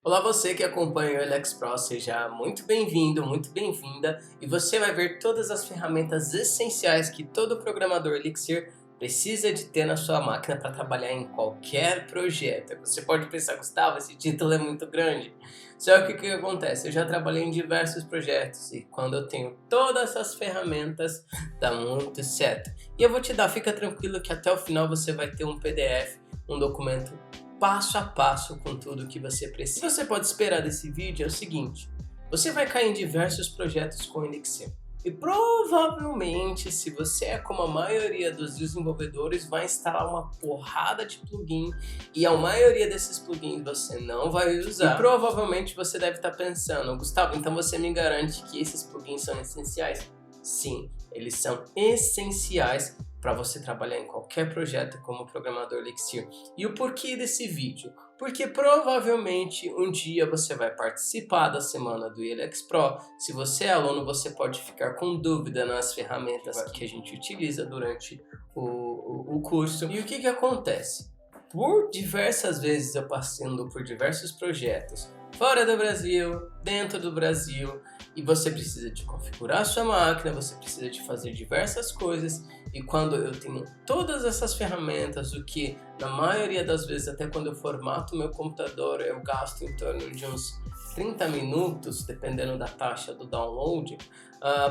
Olá você que acompanha o Alex Pro, seja muito bem-vindo, muito bem-vinda e você vai ver todas as ferramentas essenciais que todo programador Elixir precisa de ter na sua máquina para trabalhar em qualquer projeto. Você pode pensar, Gustavo, esse título é muito grande. Só que o que acontece? Eu já trabalhei em diversos projetos e quando eu tenho todas essas ferramentas, dá muito certo. E eu vou te dar, fica tranquilo que até o final você vai ter um PDF, um documento passo a passo com tudo que você precisa. O que você pode esperar desse vídeo é o seguinte: você vai cair em diversos projetos com Elixir. E provavelmente, se você é como a maioria dos desenvolvedores, vai instalar uma porrada de plugin e a maioria desses plugins você não vai usar. E provavelmente você deve estar pensando, Gustavo, então você me garante que esses plugins são essenciais? Sim, eles são essenciais para você trabalhar em qualquer projeto como programador Elixir. E o porquê desse vídeo? Porque provavelmente um dia você vai participar da semana do ELX Pro. Se você é aluno, você pode ficar com dúvida nas ferramentas que a gente utiliza durante o curso. E o que acontece? Por diversas vezes eu passando por diversos projetos, fora do Brasil, dentro do Brasil, e você precisa de configurar a sua máquina, você precisa de fazer diversas coisas, e quando eu tenho todas essas ferramentas, o que na maioria das vezes, até quando eu formato meu computador, eu gasto em torno de uns 30 minutos, dependendo da taxa do download,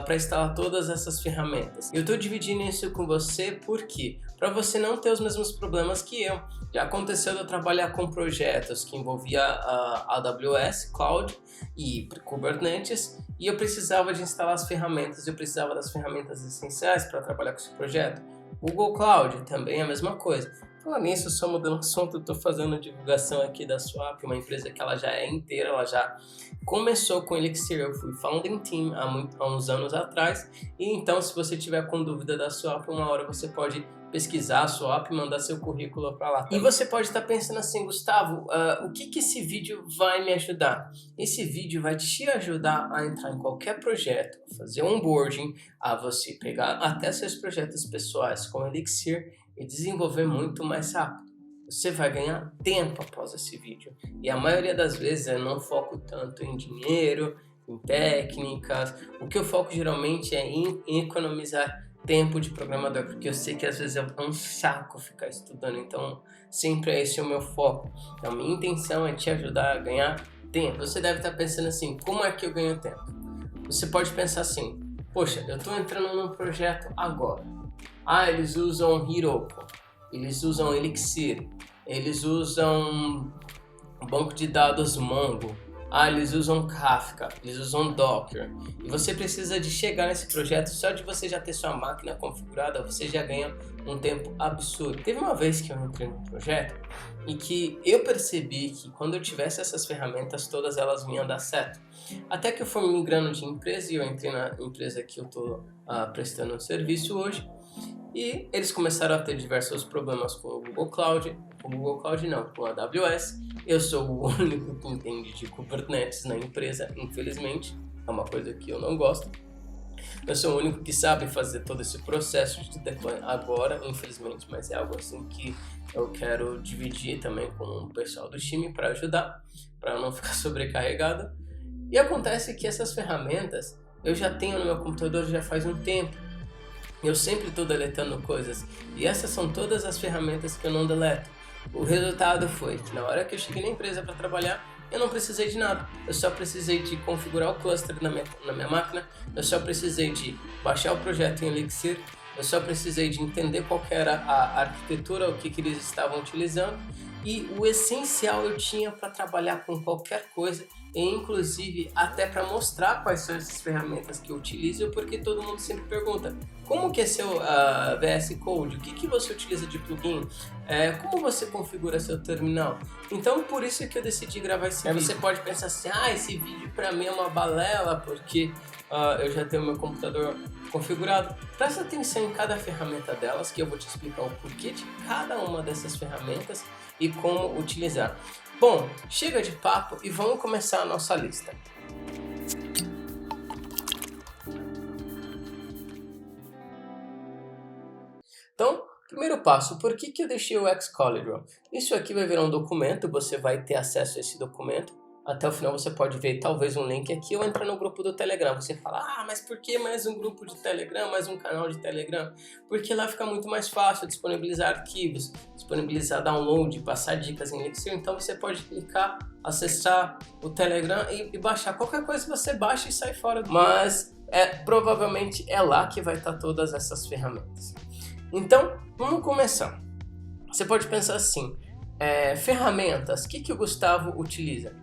para instalar todas essas ferramentas. Eu estou dividindo isso com você porque para você não ter os mesmos problemas que eu. Já aconteceu de eu trabalhar com projetos que envolvia a AWS Cloud e Kubernetes e eu precisava de instalar as ferramentas, eu precisava das ferramentas essenciais para trabalhar com esse projeto. O Google Cloud também é a mesma coisa. Falando nisso, só mudando o assunto, eu estou fazendo a divulgação aqui da Swap, uma empresa que ela já é inteira, ela já começou com Elixir, eu fui founding team há uns anos atrás, e então se você tiver com dúvida da Swap, uma hora você pode pesquisar a Swap e mandar seu currículo para lá. E você pode estar pensando assim, Gustavo, o que esse vídeo vai me ajudar? Esse vídeo vai te ajudar a entrar em qualquer projeto, a fazer um onboarding, a você pegar até seus projetos pessoais com Elixir e desenvolver muito mais rápido. Você vai ganhar tempo após esse vídeo. E a maioria das vezes eu não foco tanto em dinheiro, em técnicas. O que eu foco geralmente é em economizar tempo de programador, porque eu sei que às vezes é um saco ficar estudando, então sempre é esse o meu foco. Então minha intenção é te ajudar a ganhar tempo. Você deve estar pensando assim, como é que eu ganho tempo? Você pode pensar assim, poxa, eu estou entrando num projeto agora. Eles usam Heroku, eles usam Elixir, eles usam banco de dados Mongo, eles usam Kafka, eles usam Docker. E você precisa de chegar nesse projeto, só de você já ter sua máquina configurada, você já ganha um tempo absurdo. Teve uma vez que eu entrei num projeto e que eu percebi que quando eu tivesse essas ferramentas todas, elas iam dar certo. Até que eu fui migrando de empresa e eu entrei na empresa que eu estou prestando um serviço hoje. E eles começaram a ter diversos problemas com o Google Cloud, não, com a AWS. Eu sou o único que entende de Kubernetes na empresa, infelizmente, é uma coisa que eu não gosto. Eu sou o único que sabe fazer todo esse processo de deploy agora, infelizmente, mas é algo assim que eu quero dividir também com o pessoal do time para ajudar, para não ficar sobrecarregado. E acontece que essas ferramentas eu já tenho no meu computador já faz um tempo. Eu sempre estou deletando coisas e essas são todas as ferramentas que eu não deleto. O resultado foi que na hora que eu cheguei na empresa para trabalhar, eu não precisei de nada. Eu só precisei de configurar o cluster na minha máquina, eu só precisei de baixar o projeto em Elixir, eu só precisei de entender qual que era a arquitetura, o que eles estavam utilizando e o essencial eu tinha para trabalhar com qualquer coisa e inclusive até para mostrar quais são essas ferramentas que eu utilizo, porque todo mundo sempre pergunta como que é seu VS Code, o que você utiliza de plugin, como você configura seu terminal. Então por isso que eu decidi gravar esse vídeo. Você pode pensar assim, esse vídeo para mim é uma balela, porque eu já tenho meu computador configurado. Presta atenção em cada ferramenta delas, que eu vou te explicar o porquê de cada uma dessas ferramentas e como utilizar. Bom, chega de papo e vamos começar a nossa lista. Então, primeiro passo, por que eu deixei o Xcolibri? Isso aqui vai virar um documento, você vai ter acesso a esse documento. até o final você pode ver talvez um link aqui ou entrar no grupo do Telegram. Você fala, mas por que mais um grupo de Telegram, mais um canal de Telegram? Porque lá fica muito mais fácil disponibilizar arquivos, disponibilizar download, passar dicas em Elixir. Então você pode clicar, acessar o Telegram e baixar. Qualquer coisa você baixa e sai fora. Mas provavelmente é lá que vai estar todas essas ferramentas. Então, vamos começar. Você pode pensar assim, ferramentas, o que o Gustavo utiliza?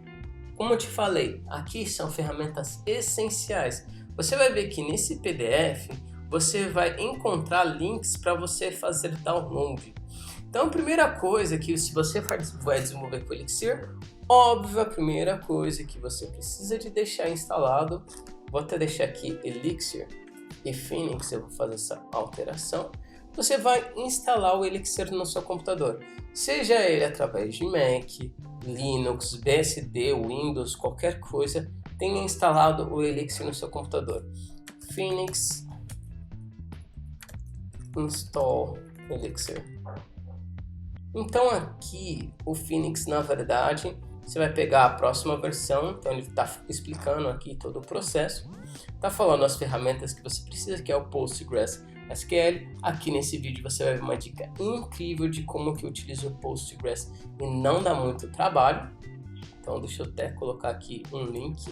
Como eu te falei, aqui são ferramentas essenciais. Você vai ver que nesse PDF você vai encontrar links para você fazer download. Então a primeira coisa que se você vai desenvolver com Elixir, óbvio, a primeira coisa que você precisa de deixar instalado, vou até deixar aqui Elixir e Phoenix, eu vou fazer essa alteração. Você vai instalar o Elixir no seu computador, seja ele através de Mac, Linux, BSD, Windows, qualquer coisa, tenha instalado o Elixir no seu computador. Phoenix install Elixir. Então aqui o Phoenix, na verdade, você vai pegar a próxima versão, então ele está explicando aqui todo o processo, está falando as ferramentas que você precisa, que é o PostgreSQL. Aqui nesse vídeo você vai ver uma dica incrível de como que eu utilizo o Postgres e não dá muito trabalho. Então deixa eu até colocar aqui um link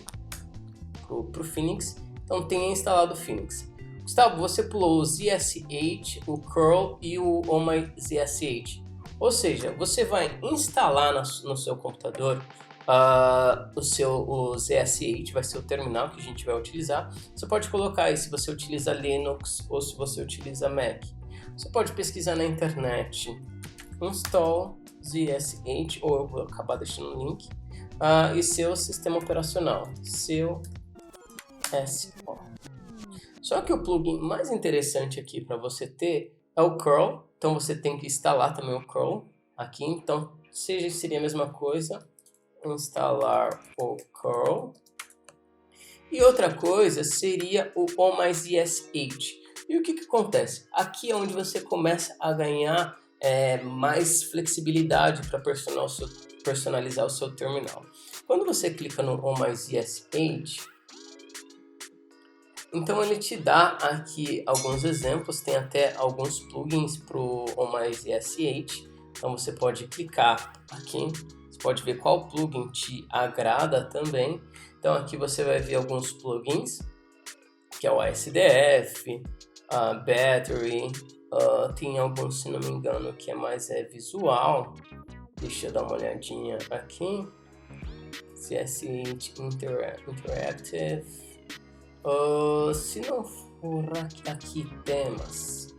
pro Phoenix. Então tenha instalado o Phoenix. Gustavo, você pulou o ZSH, o curl e o OMyZSH. Ou seja, você vai instalar no seu computador o ZSH, vai ser o terminal que a gente vai utilizar. Você pode colocar aí se você utiliza Linux ou se você utiliza Mac. Você pode pesquisar na internet install ZSH, ou eu vou acabar deixando o link, e seu sistema operacional, seu SO. Só que o plugin mais interessante aqui para você ter é o curl, então você tem que instalar também o curl aqui, então seria a mesma coisa, instalar o curl. E outra coisa seria o OMyZSH. E o que acontece? Aqui é onde você começa a ganhar mais flexibilidade para personalizar o seu terminal. Quando você clica no OMyZSH, então ele te dá aqui alguns exemplos, tem até alguns plugins para o OMyZSH. Então você pode clicar aqui, você pode ver qual plugin te agrada também. Então aqui você vai ver alguns plugins, que é o ASDF, a Battery, tem alguns, se não me engano, que é mais visual. Deixa eu dar uma olhadinha aqui. ZSH Interactive. Se não for aqui temas,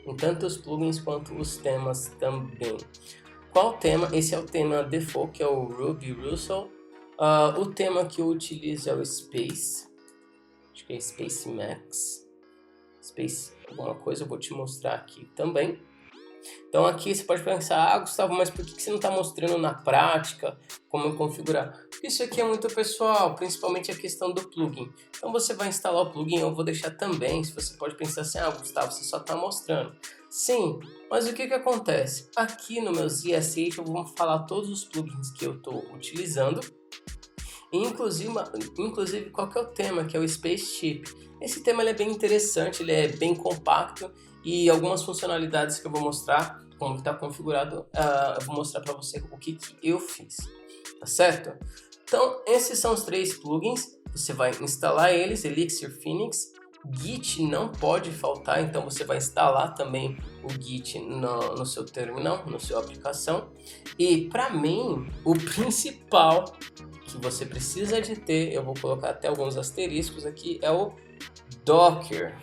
em tanto os plugins quanto os temas também. Qual tema? Esse é o tema default, que é o Ruby Russell. O tema que eu utilizo é o Space, acho que é Space Max, Space alguma coisa, eu vou te mostrar aqui também. Então aqui você pode pensar, Gustavo, mas por que você não está mostrando na prática como configurar? Porque isso aqui é muito pessoal, principalmente a questão do plugin. Então você vai instalar o plugin, eu vou deixar também, se você pode pensar assim, Gustavo, você só está mostrando. Sim, mas o que acontece? Aqui no meu ZSH eu vou falar todos os plugins que eu estou utilizando, e inclusive qual que é o tema, que é o Spaceship. Esse tema ele é bem interessante, ele é bem compacto, e algumas funcionalidades que eu vou mostrar, como está configurado, eu vou mostrar para você o que eu fiz, tá certo? Então, esses são os 3 plugins, você vai instalar eles, Elixir, Phoenix, Git não pode faltar, então você vai instalar também o Git no seu terminal, na sua aplicação. E para mim, o principal que você precisa de ter, eu vou colocar até alguns asteriscos aqui, é o Docker.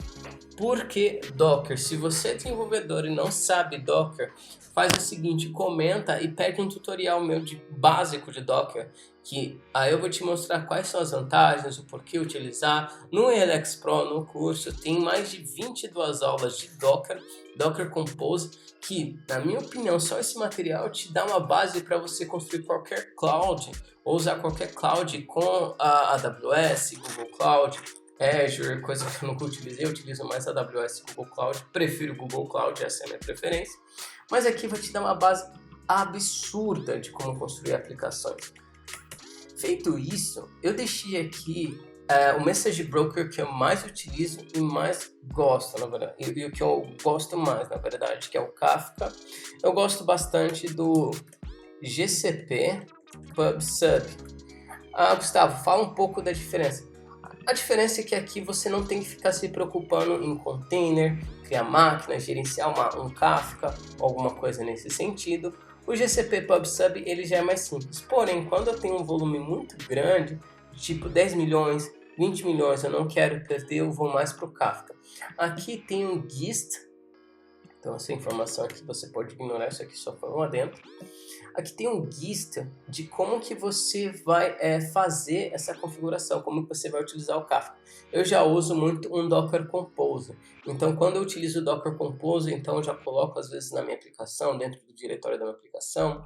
Por que Docker? Se você é desenvolvedor e não sabe Docker, faz o seguinte, comenta e pede um tutorial meu básico de Docker, que aí eu vou te mostrar quais são as vantagens, o porquê utilizar. No ELX Pro, no curso, tem mais de 22 aulas de Docker, Docker Compose, que, na minha opinião, só esse material te dá uma base para você construir qualquer cloud, ou usar qualquer cloud com a AWS, Google Cloud, Azure, coisa que eu nunca utilizei, eu utilizo mais AWS e Google Cloud, prefiro Google Cloud, essa é a minha preferência. Mas aqui vai te dar uma base absurda de como construir aplicações. Feito isso, eu deixei aqui o Message Broker que eu mais utilizo e mais gosto, na verdade, e o que eu gosto mais, na verdade, que é o Kafka. Eu gosto bastante do GCP PubSub. Gustavo, fala um pouco da diferença. A diferença é que aqui você não tem que ficar se preocupando em container, criar máquina, gerenciar um Kafka, alguma coisa nesse sentido. O GCP PubSub ele já é mais simples, porém, quando eu tenho um volume muito grande, tipo 10 milhões, 20 milhões, eu não quero perder, eu vou mais para o Kafka. Aqui tem um GIST, então essa informação aqui você pode ignorar, isso aqui só foi um adendo. Aqui tem um GIST de como que você vai fazer essa configuração, como que você vai utilizar o Kafka. Eu já uso muito um Docker Compose. Então, quando eu utilizo o Docker Compose, então eu já coloco às vezes na minha aplicação, dentro do diretório da minha aplicação,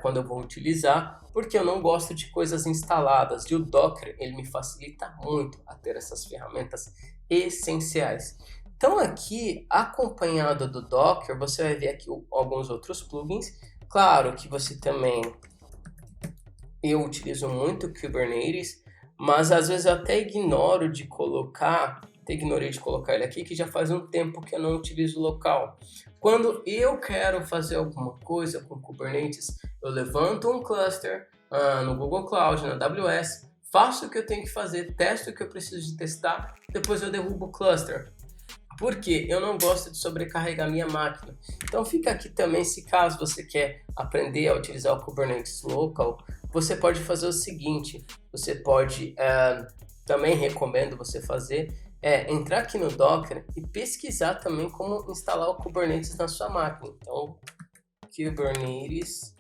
quando eu vou utilizar, porque eu não gosto de coisas instaladas. E o Docker, ele me facilita muito a ter essas ferramentas essenciais. Então, aqui, acompanhado do Docker, você vai ver aqui alguns outros plugins. Claro que você também, eu utilizo muito o Kubernetes, mas às vezes eu até ignorei de colocar ele aqui, que já faz um tempo que eu não utilizo local. Quando eu quero fazer alguma coisa com Kubernetes, eu levanto um cluster no Google Cloud, na AWS, faço o que eu tenho que fazer, testo o que eu preciso de testar, depois eu derrubo o cluster. Porque eu não gosto de sobrecarregar minha máquina. Então fica aqui também, se caso você quer aprender a utilizar o Kubernetes Local, você pode fazer o seguinte, você pode, também recomendo você fazer, entrar aqui no Docker e pesquisar também como instalar o Kubernetes na sua máquina. Então, Kubernetes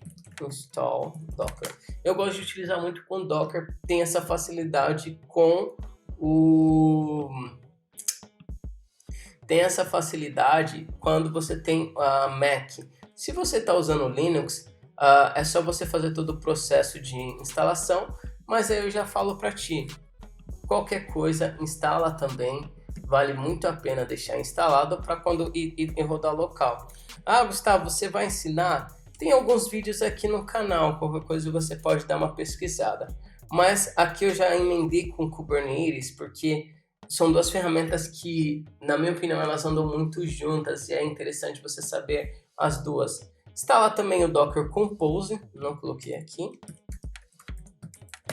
install Docker. Eu gosto de utilizar muito com Docker, tem essa facilidade com quando você tem Mac. Se você está usando Linux, é só você fazer todo o processo de instalação, mas aí eu já falo para ti, qualquer coisa instala também, vale muito a pena deixar instalado para quando ir rodar local. Gustavo, você vai ensinar? Tem alguns vídeos aqui no canal, qualquer coisa você pode dar uma pesquisada. Mas aqui eu já emendei com Kubernetes, porque são duas ferramentas que, na minha opinião, elas andam muito juntas e é interessante você saber as duas. Instala também o Docker Compose, não coloquei aqui,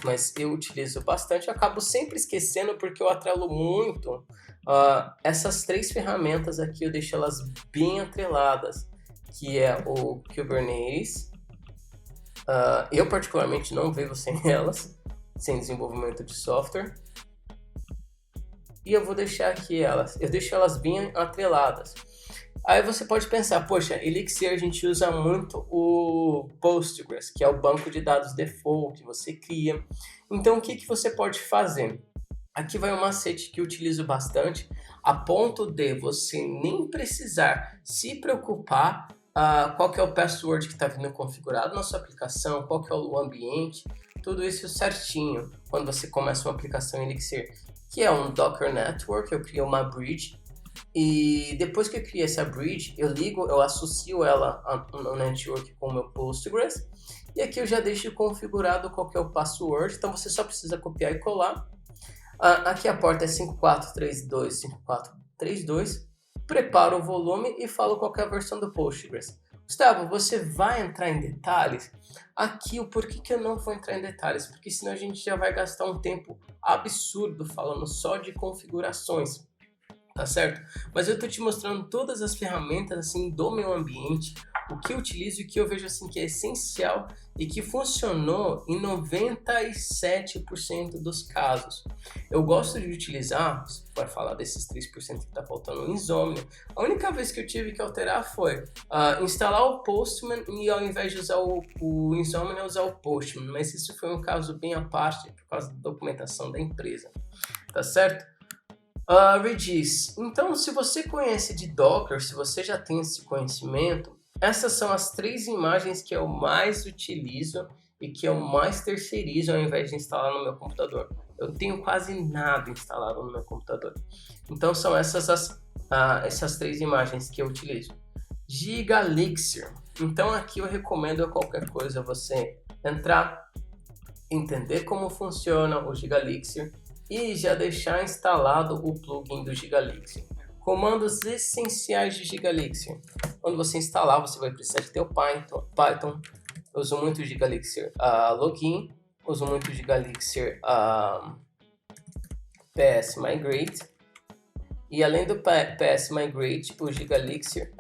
mas eu utilizo bastante. Eu acabo sempre esquecendo porque eu atrelo muito. Essas três ferramentas aqui eu deixo elas bem atreladas, que é o Kubernetes. Eu particularmente não vivo sem elas, sem desenvolvimento de software. E eu vou deixar aqui eu deixo elas bem atreladas. Aí você pode pensar, poxa, Elixir a gente usa muito o Postgres, que é o banco de dados default que você cria. Então o que você pode fazer? Aqui vai um macete que eu utilizo bastante, a ponto de você nem precisar se preocupar qual que é o password que está vindo configurado na sua aplicação, qual que é o ambiente, tudo isso certinho quando você começa uma aplicação Elixir, que é um Docker Network. Eu criei uma bridge e depois que eu criei essa bridge, eu associo ela no network com o meu Postgres e aqui eu já deixo configurado qual que é o password, então você só precisa copiar e colar. Aqui a porta é 5432, preparo o volume e falo qual que é a versão do Postgres. Gustavo, você vai entrar em detalhes? Aqui, o porquê que eu não vou entrar em detalhes? Porque senão a gente já vai gastar um tempo absurdo falando só de configurações, tá certo? Mas eu tô te mostrando todas as ferramentas assim do meu ambiente, o que eu utilizo e que eu vejo assim que é essencial e que funcionou em 97% dos casos. Eu gosto de utilizar, para falar desses 3% que está faltando, o Insomnia. A única vez que eu tive que alterar foi instalar o Postman e ao invés de usar o Insomnia, usar o Postman. Mas isso foi um caso bem à parte por causa da documentação da empresa, tá certo? Redis. Então, se você conhece de Docker, se você já tem esse conhecimento, essas são as 3 imagens que eu mais utilizo e que eu mais terceirizo ao invés de instalar no meu computador. Eu tenho quase nada instalado no meu computador. Então são essas 3 imagens que eu utilizo. GigaElixir. Então aqui eu recomendo qualquer coisa você entrar entender como funciona o GigaElixir e já deixar instalado o plugin do GigaElixir. Comandos essenciais de GigaElixir. Quando você instalar, você vai precisar de ter o Python. Eu uso muito o GigaElixir Login, uso muito o GigaElixir PS Migrate. E além do PS Migrate, o GigaElixir,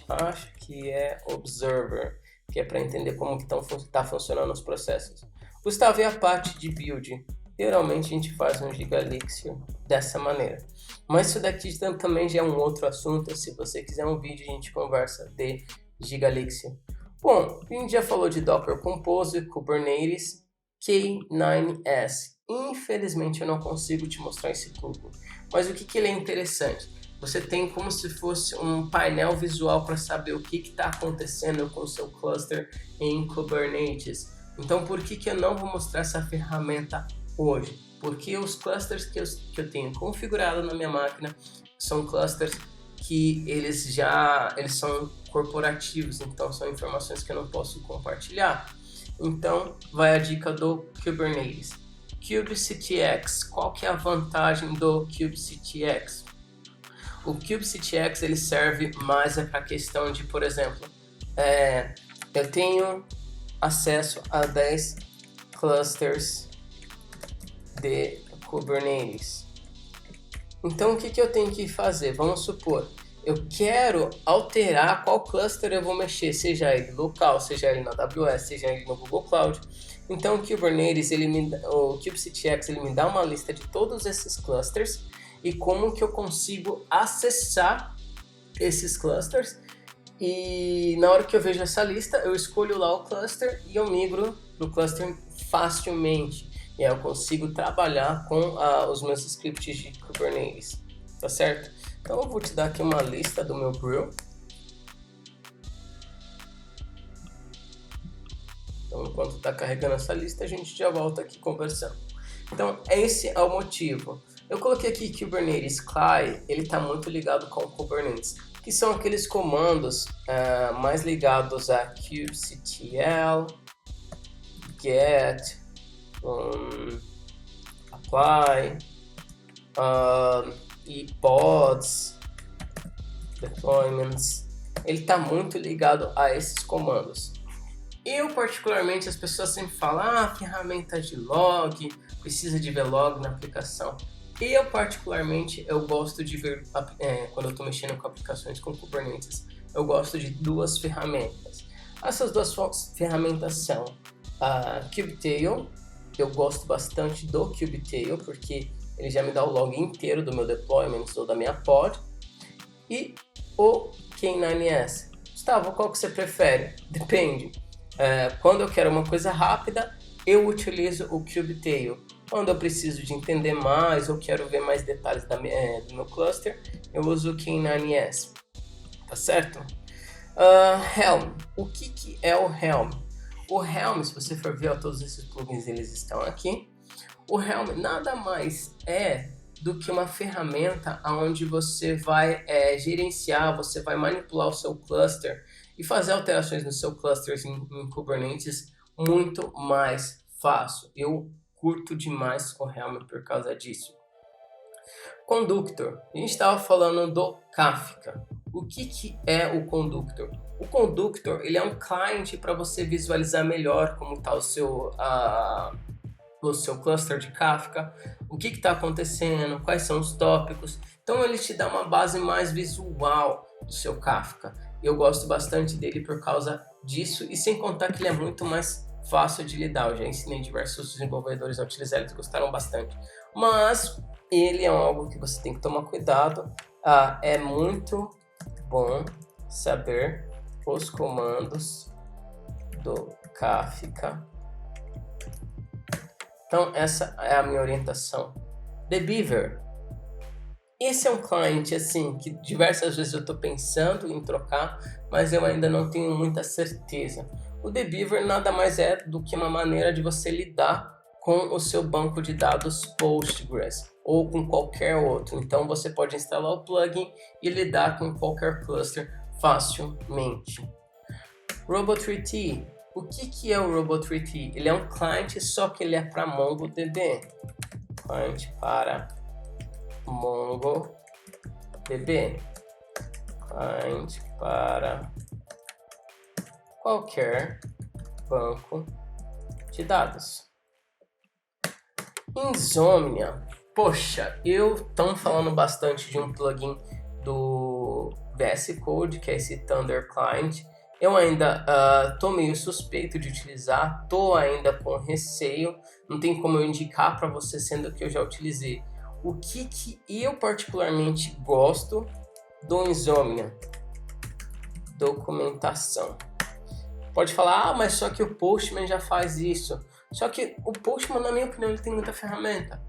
acho que é Observer, que é para entender como que tá funcionando os processos. Gustavo, e a parte de build? Geralmente a gente faz um GigaElixir dessa maneira. Mas isso daqui também já é um outro assunto. Se você quiser um vídeo, a gente conversa de GigaElixir. Bom, a gente já falou de Docker Compose, Kubernetes, K9s. Infelizmente eu não consigo te mostrar esse plugin. Mas o que ele é interessante? Você tem como se fosse um painel visual para saber o que está acontecendo com o seu cluster em Kubernetes. Então por que eu não vou mostrar essa ferramenta hoje? Porque os clusters que eu tenho configurado na minha máquina são clusters que eles são corporativos, então são informações que eu não posso compartilhar. Então vai a dica do Kubernetes. kubectx, qual que é a vantagem do kubectx? O kubectx ele serve mais para a questão de, por exemplo, eu tenho acesso a 10 clusters de Kubernetes. Então o que eu tenho que fazer? Vamos supor, eu quero alterar qual cluster eu vou mexer, seja ele local, seja ele na AWS, seja ele no Google Cloud. Então o Kubernetes, o kubectx, ele me dá uma lista de todos esses clusters e como que eu consigo acessar esses clusters. E na hora que eu vejo essa lista, eu escolho lá o cluster e eu migro do cluster facilmente. E aí eu consigo trabalhar com os meus scripts de Kubernetes, tá certo? Então eu vou te dar aqui uma lista do meu brew. Então enquanto está carregando essa lista, a gente já volta aqui conversando. Então esse é o motivo. Eu coloquei aqui Kubernetes CLI, ele está muito ligado com o Kubernetes, que são aqueles comandos mais ligados a kubectl, get, apply, e pods, deployments. Ele está muito ligado a esses comandos. Eu particularmente, as pessoas sempre falam, ferramenta de log, precisa de ver log na aplicação. Eu particularmente, eu gosto de ver, quando eu estou mexendo com aplicações com Kubernetes, eu gosto de duas ferramentas. Essas duas ferramentas são a Kubetail. Eu gosto bastante do Kubetail porque ele já me dá o log inteiro do meu deployment ou da minha pod. E o K9s. Gustavo, qual que você prefere? Depende. Quando eu quero uma coisa rápida, eu utilizo o Kubetail. Quando eu preciso de entender mais ou quero ver mais detalhes do meu cluster, eu uso o K9s. Tá certo? Helm. O que é o Helm? O Helm, se você for ver, todos esses plugins eles estão aqui. O Helm nada mais é do que uma ferramenta onde você vai gerenciar, você vai manipular o seu cluster e fazer alterações no seu cluster em Kubernetes muito mais fácil. Eu curto demais o Helm por causa disso. Conductor. A gente estava falando do Kafka. O que é o Conductor? O Conductor ele é um client para você visualizar melhor como está o seu cluster de Kafka, o que está acontecendo, quais são os tópicos. Então ele te dá uma base mais visual do seu Kafka. Eu gosto bastante dele por causa disso e sem contar que ele é muito mais fácil de lidar. Eu já ensinei diversos desenvolvedores a utilizar, eles gostaram bastante. Mas ele é algo que você tem que tomar cuidado. É muito bom saber os comandos do Kafka. Então essa é a minha orientação. The Beaver. Esse é um cliente assim que diversas vezes eu estou pensando em trocar, mas eu ainda não tenho muita certeza. O The Beaver nada mais é do que uma maneira de você lidar com o seu banco de dados Postgres ou com qualquer outro. Então você pode instalar o plugin e lidar com qualquer cluster facilmente. Robot3T. O que é o Robo3T? Ele é um client, só que ele é para MongoDB. Client para MongoDB. Client para qualquer banco de dados. Insomnia. Poxa, eu estou falando bastante de um plugin do VS Code, que é esse Thunder Client. Eu ainda tô meio suspeito de utilizar, tô ainda com receio, não tem como eu indicar para você, sendo que eu já utilizei. O que eu particularmente gosto do Insomnia? Documentação. Pode falar, mas só que o Postman já faz isso. Só que o Postman, na minha opinião, ele tem muita ferramenta.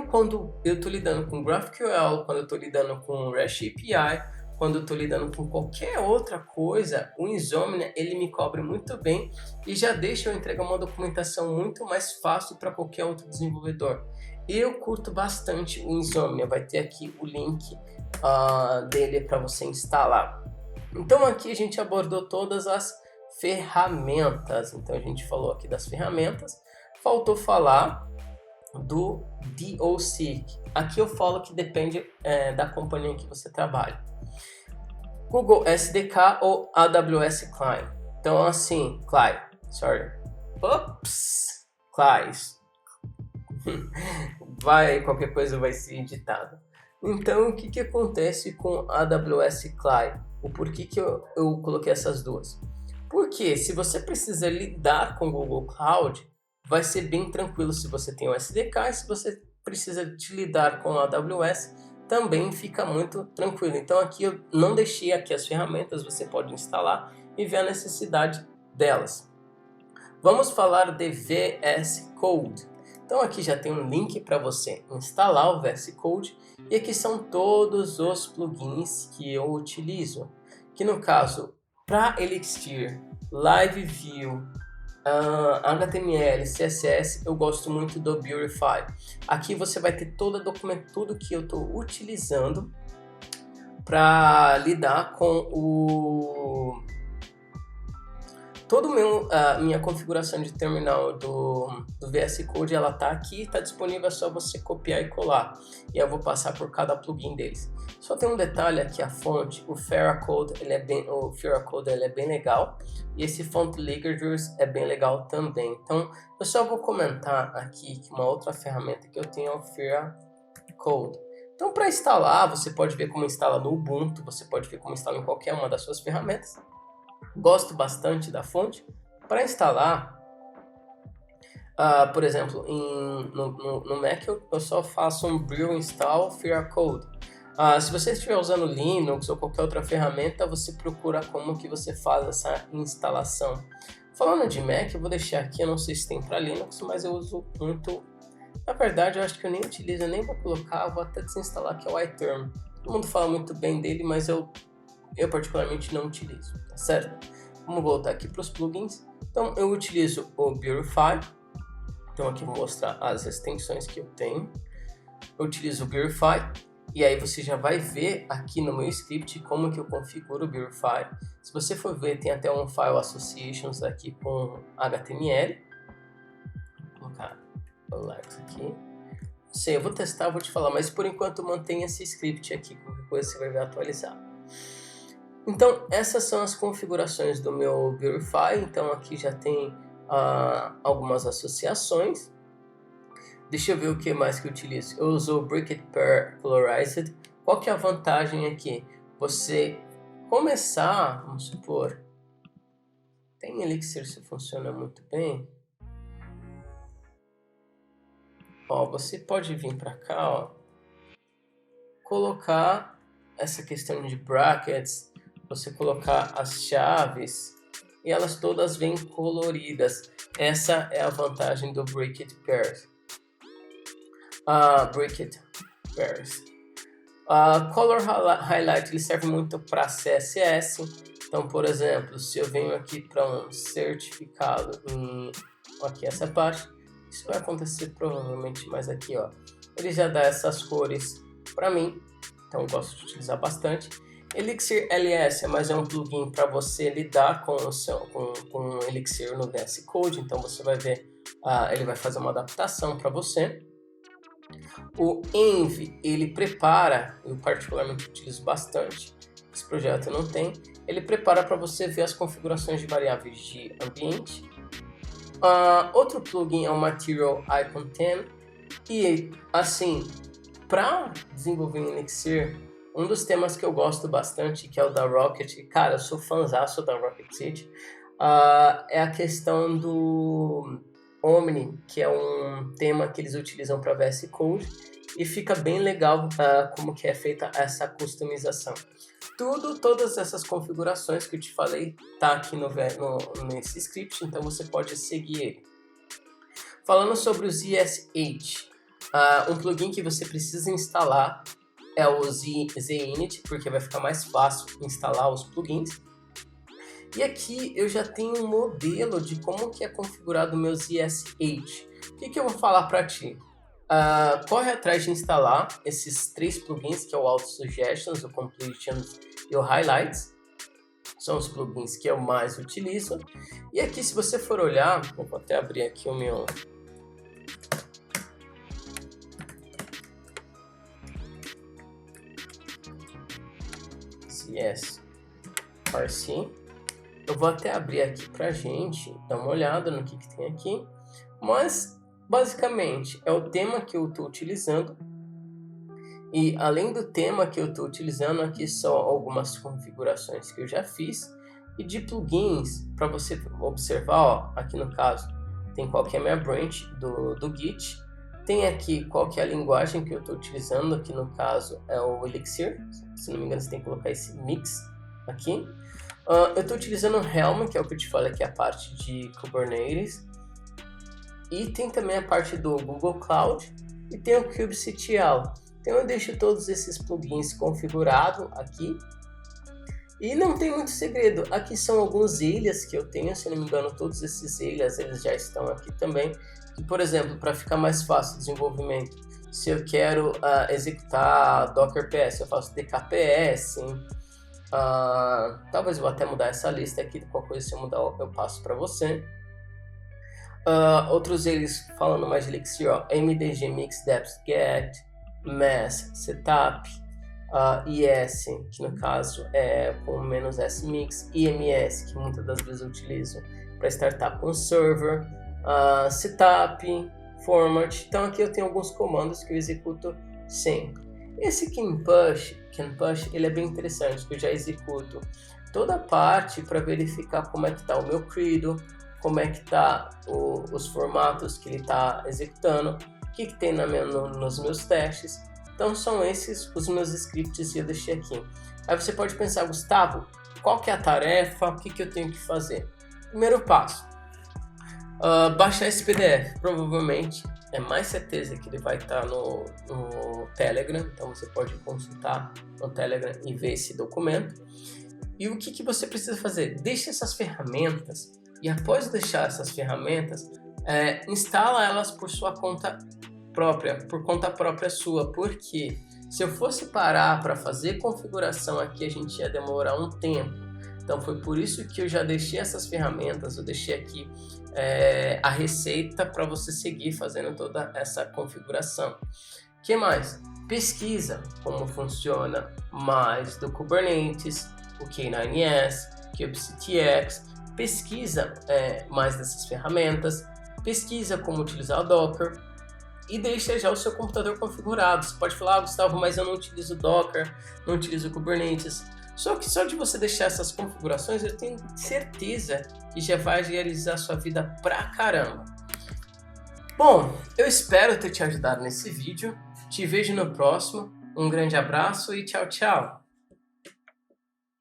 Quando eu estou lidando com GraphQL, quando eu estou lidando com REST API, quando eu estou lidando com qualquer outra coisa, o Insomnia ele me cobre muito bem e já deixa eu entregar uma documentação muito mais fácil para qualquer outro desenvolvedor. Eu curto bastante o Insomnia, vai ter aqui o link dele para você instalar. Então aqui a gente abordou todas as ferramentas. Então a gente falou aqui das ferramentas, faltou falar do DOC. Aqui eu falo que depende da companhia que você trabalha. Google SDK ou AWS Client. Então assim, Client. Qualquer coisa vai ser editada. Então o que acontece com AWS Client? O porquê que eu coloquei essas duas? Porque se você precisa lidar com o Google Cloud, vai ser bem tranquilo se você tem o SDK, e se você precisa de lidar com a AWS, também fica muito tranquilo. Então aqui eu não deixei aqui as ferramentas, você pode instalar e ver a necessidade delas. Vamos falar de VS Code. Então aqui já tem um link para você instalar o VS Code e aqui são todos os plugins que eu utilizo. Que no caso, para Elixir, Live View, HTML, CSS, eu gosto muito do Beautify. Aqui você vai ter todo o documento, tudo que eu estou utilizando para lidar com minha configuração de terminal do VS Code, ela tá aqui, está disponível, é só você copiar e colar. E eu vou passar por cada plugin deles. Só tem um detalhe aqui, a fonte, o Faracode, ele é bem legal. E esse Font Ligatures é bem legal também. Então, eu só vou comentar aqui que uma outra ferramenta que eu tenho é o Faracode. Então, para instalar, você pode ver como instala no Ubuntu, você pode ver como instala em qualquer uma das suas ferramentas. Gosto bastante da fonte. Para instalar, por exemplo, no Mac eu só faço um brew install Faracode. Se você estiver usando Linux ou qualquer outra ferramenta, você procura como que você faz essa instalação. Falando de Mac, eu vou deixar aqui, eu não sei se tem para Linux, mas eu uso muito. Na verdade, eu acho que eu nem utilizo, eu nem vou colocar, eu vou até desinstalar, que é o iTerm. Todo mundo fala muito bem dele, mas eu particularmente não utilizo, tá certo? Vamos voltar aqui para os plugins. Então eu utilizo o Beautify. Então aqui eu vou mostrar as extensões que eu tenho. Eu utilizo o Beautify e aí você já vai ver aqui no meu script como que eu configuro o Beautify. Se você for ver, tem até um File Associations aqui com HTML. Vou colocar o Alex aqui. Não sei, eu vou testar, vou te falar, mas por enquanto mantenha esse script aqui, qualquer coisa você vai ver atualizado. Então, essas são as configurações do meu Beautify. Então, aqui já tem algumas associações. Deixa eu ver o que mais que eu utilizo. Eu uso o Briquet Pair Colorized. Qual que é a vantagem aqui? Você começar, vamos supor, tem Elixir, se funciona muito bem. Você pode vir para cá, colocar essa questão de brackets, você colocar as chaves e elas todas vêm coloridas. Essa é a vantagem do Briquet Pairs. Color Highlight ele serve muito para CSS. Então, por exemplo, se eu venho aqui para um certificado aqui essa parte, isso vai acontecer provavelmente mais aqui, ele já dá essas cores para mim. Então eu gosto de utilizar bastante. Elixir LS, mas é um plugin para você lidar com o Elixir no VS Code, então você vai ver, ele vai fazer uma adaptação para você. O Env, ele prepara, eu particularmente utilizo bastante, esse projeto não tem, ele prepara para você ver as configurações de variáveis de ambiente. Outro plugin é o Material Icon 10, e assim, para desenvolver em Elixir, um dos temas que eu gosto bastante, que é o da Rocket, cara, eu sou fãzaço da Rocket City, é a questão do Omni, que é um tema que eles utilizam para VS Code, e fica bem legal como que é feita essa customização. Todas essas configurações que eu te falei, tá aqui nesse script, então você pode seguir ele. Falando sobre o ZSH, um plugin que você precisa instalar é o ZInit, porque vai ficar mais fácil instalar os plugins. E aqui eu já tenho um modelo de como que é configurado o meu ZSH. O que eu vou falar para ti? Corre atrás de instalar esses 3 plugins, que é o Auto Suggestions, o Completions e o Highlights. São os plugins que eu mais utilizo. E aqui, se você for olhar, eu vou até abrir aqui o meu... ZSRC. Eu vou até abrir aqui pra gente dar uma olhada no que tem aqui. Mas, basicamente, é o tema que eu estou utilizando. E, além do tema que eu estou utilizando, aqui são algumas configurações que eu já fiz. E de plugins, para você observar, ó, aqui no caso, tem qual que é a minha branch do Git. Tem aqui qual que é a linguagem que eu estou utilizando, aqui no caso é o Elixir. Se não me engano, você tem que colocar esse mix aqui. Eu estou utilizando o Helm, que é o que eu te falei, que é a parte de Kubernetes. E tem também a parte do Google Cloud. E tem o kubectl. Então eu deixo todos esses plugins configurados aqui. E não tem muito segredo. Aqui são alguns ilhas que eu tenho, se não me engano, todos esses ilhas eles já estão aqui também. E, por exemplo, para ficar mais fácil o desenvolvimento, se eu quero executar Docker PS, eu faço DKPS. Talvez eu vou até mudar essa lista aqui, qualquer coisa se eu mudar eu passo para você. Outros eles falando mais de Elixir, ó, MDG Mix Depth Get, Mass Setup, IS, que no caso é com menos S Mix, IMS, que muitas das vezes eu utilizo para startup com server, Setup, Format. Então aqui eu tenho alguns comandos que eu executo sempre. Esse can push, ele é bem interessante, que eu já executo toda a parte para verificar como é que está o meu credo, como é que está os formatos que ele está executando, o que tem nos meus testes. Então são esses os meus scripts que eu deixei aqui. Aí você pode pensar, Gustavo, qual que é a tarefa, o que eu tenho que fazer? Primeiro passo, baixar esse PDF. Provavelmente é mais certeza que ele vai estar no Telegram, então você pode consultar no Telegram e ver esse documento. E o que você precisa fazer? Deixe essas ferramentas e após deixar essas ferramentas, instala elas por sua conta própria, por conta própria sua, porque se eu fosse parar para fazer configuração aqui, a gente ia demorar um tempo. Então foi por isso que eu já deixei essas ferramentas, eu deixei aqui a receita para você seguir fazendo toda essa configuração. O que mais? Pesquisa como funciona mais do Kubernetes, o K9s, kubectx, pesquisa mais dessas ferramentas, pesquisa como utilizar o Docker e deixa já o seu computador configurado. Você pode falar, Gustavo, mas eu não utilizo Docker, não utilizo Kubernetes. Só que só de você deixar essas configurações, eu tenho certeza que já vai agilizar a sua vida pra caramba. Bom, eu espero ter te ajudado nesse vídeo. Te vejo no próximo. Um grande abraço e tchau, tchau!